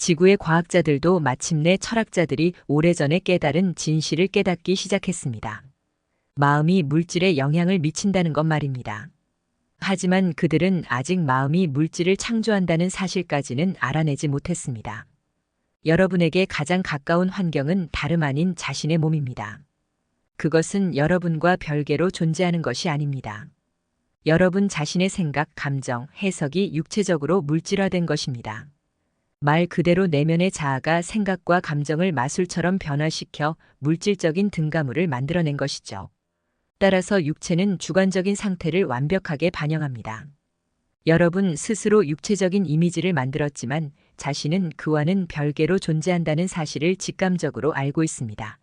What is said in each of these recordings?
지구의 과학자들도 마침내 철학자들이 오래전에 깨달은 진실을 깨닫기 시작했습니다. 마음이 물질에 영향을 미친다는 것 말입니다. 하지만 그들은 아직 마음이 물질을 창조한다는 사실까지는 알아내지 못했습니다. 여러분에게 가장 가까운 환경은 다름 아닌 자신의 몸입니다. 그것은 여러분과 별개로 존재하는 것이 아닙니다. 여러분 자신의 생각, 감정, 해석이 육체적으로 물질화된 것입니다. 말 그대로 내면의 자아가 생각과 감정을 마술처럼 변화시켜 물질적인 등가물을 만들어낸 것이죠. 따라서 육체는 주관적인 상태를 완벽하게 반영합니다. 여러분 스스로 육체적인 이미지를 만들었지만 자신은 그와는 별개로 존재한다는 사실을 직감적으로 알고 있습니다.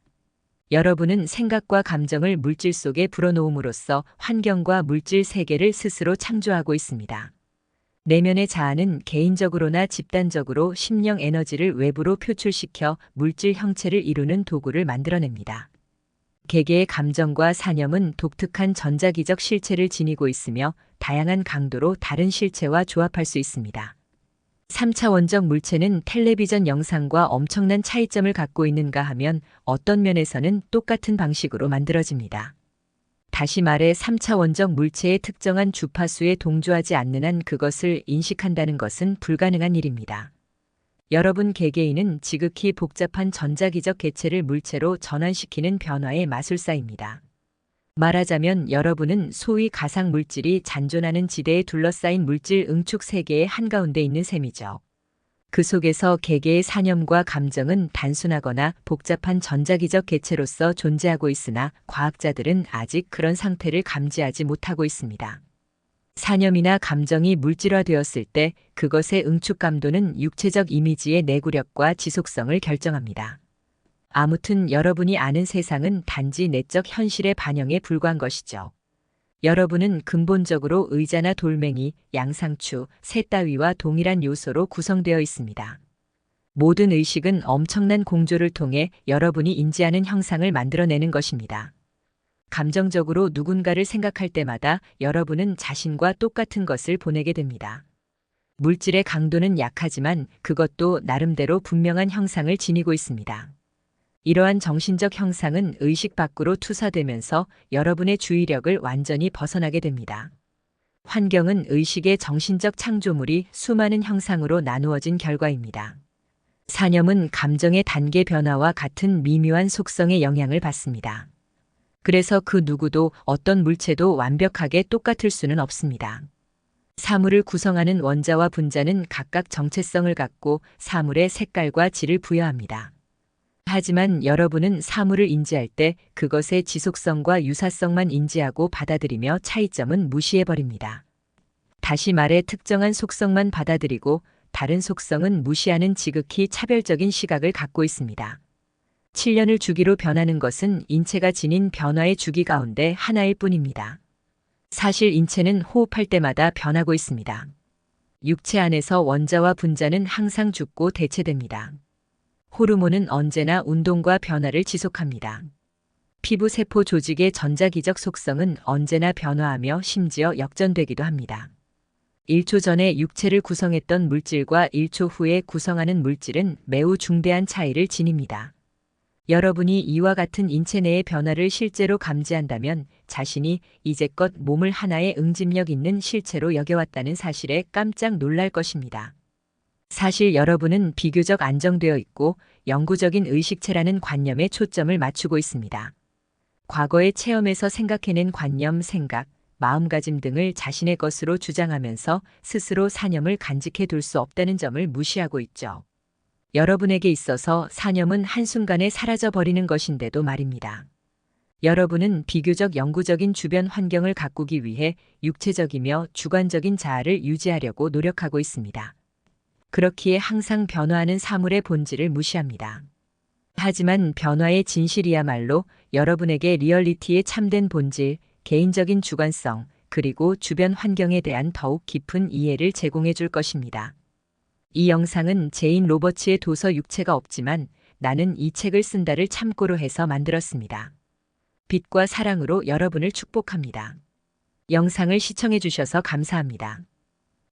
여러분은 생각과 감정을 물질 속에 불어넣음으로써 환경과 물질 세계를 스스로 창조하고 있습니다. 내면의 자아는 개인적으로나 집단적으로 심령 에너지를 외부로 표출시켜 물질 형체를 이루는 도구를 만들어냅니다. 개개의 감정과 사념은 독특한 전자기적 실체를 지니고 있으며 다양한 강도로 다른 실체와 조합할 수 있습니다. 3차원적 물체는 텔레비전 영상과 엄청난 차이점을 갖고 있는가 하면 어떤 면에서는 똑같은 방식으로 만들어집니다. 다시 말해 3차원적 물체의 특정한 주파수에 동조하지 않는 한 그것을 인식한다는 것은 불가능한 일입니다. 여러분 개개인은 지극히 복잡한 전자기적 개체를 물체로 전환시키는 변화의 마술사입니다. 말하자면 여러분은 소위 가상 물질이 잔존하는 지대에 둘러싸인 물질 응축 세계의 한가운데 있는 셈이죠. 그 속에서 개개의 사념과 감정은 단순하거나 복잡한 전자기적 개체로서 존재하고 있으나 과학자들은 아직 그런 상태를 감지하지 못하고 있습니다. 사념이나 감정이 물질화되었을 때 그것의 응축 감도는 육체적 이미지의 내구력과 지속성을 결정합니다. 아무튼 여러분이 아는 세상은 단지 내적 현실의 반영에 불과한 것이죠. 여러분은 근본적으로 의자나 돌멩이, 양상추, 새 따위와 동일한 요소로 구성되어 있습니다. 모든 의식은 엄청난 공조를 통해 여러분이 인지하는 형상을 만들어내는 것입니다. 감정적으로 누군가를 생각할 때마다 여러분은 자신과 똑같은 것을 보내게 됩니다. 물질의 강도는 약하지만 그것도 나름대로 분명한 형상을 지니고 있습니다. 이러한 정신적 형상은 의식 밖으로 투사되면서 여러분의 주의력을 완전히 벗어나게 됩니다. 환경은 의식의 정신적 창조물이 수많은 형상으로 나누어진 결과입니다. 사념은 감정의 단계 변화와 같은 미묘한 속성의 영향을 받습니다. 그래서 그 누구도 어떤 물체도 완벽하게 똑같을 수는 없습니다. 사물을 구성하는 원자와 분자는 각각 정체성을 갖고 사물의 색깔과 질을 부여합니다. 하지만 여러분은 사물을 인지할 때 그것의 지속성과 유사성만 인지하고 받아들이며 차이점은 무시해버립니다. 다시 말해 특정한 속성만 받아들이고 다른 속성은 무시하는 지극히 차별적인 시각을 갖고 있습니다. 7년을 주기로 변하는 것은 인체가 지닌 변화의 주기 가운데 하나일 뿐입니다. 사실 인체는 호흡할 때마다 변하고 있습니다. 육체 안에서 원자와 분자는 항상 죽고 대체됩니다. 호르몬은 언제나 운동과 변화를 지속합니다. 피부 세포 조직의 전자기적 속성은 언제나 변화하며 심지어 역전되기도 합니다. 1초 전에 육체를 구성했던 물질과 1초 후에 구성하는 물질은 매우 중대한 차이를 지닙니다. 여러분이 이와 같은 인체 내의 변화를 실제로 감지한다면 자신이 이제껏 몸을 하나의 응집력 있는 실체로 여겨왔다는 사실에 깜짝 놀랄 것입니다. 사실 여러분은 비교적 안정되어 있고 영구적인 의식체라는 관념에 초점을 맞추고 있습니다. 과거의 체험에서 생각해낸 관념, 생각, 마음가짐 등을 자신의 것으로 주장하면서 스스로 사념을 간직해 둘 수 없다는 점을 무시하고 있죠. 여러분에게 있어서 사념은 한순간에 사라져버리는 것인데도 말입니다. 여러분은 비교적 영구적인 주변 환경을 가꾸기 위해 육체적이며 주관적인 자아를 유지하려고 노력하고 있습니다. 그렇기에 항상 변화하는 사물의 본질을 무시합니다. 하지만 변화의 진실이야말로 여러분에게 리얼리티의 참된 본질, 개인적인 주관성, 그리고 주변 환경에 대한 더욱 깊은 이해를 제공해 줄 것입니다. 이 영상은 제인 로버츠의 도서 육체가 없지만 나는 이 책을 쓴다를 참고로 해서 만들었습니다. 빛과 사랑으로 여러분을 축복합니다. 영상을 시청해 주셔서 감사합니다.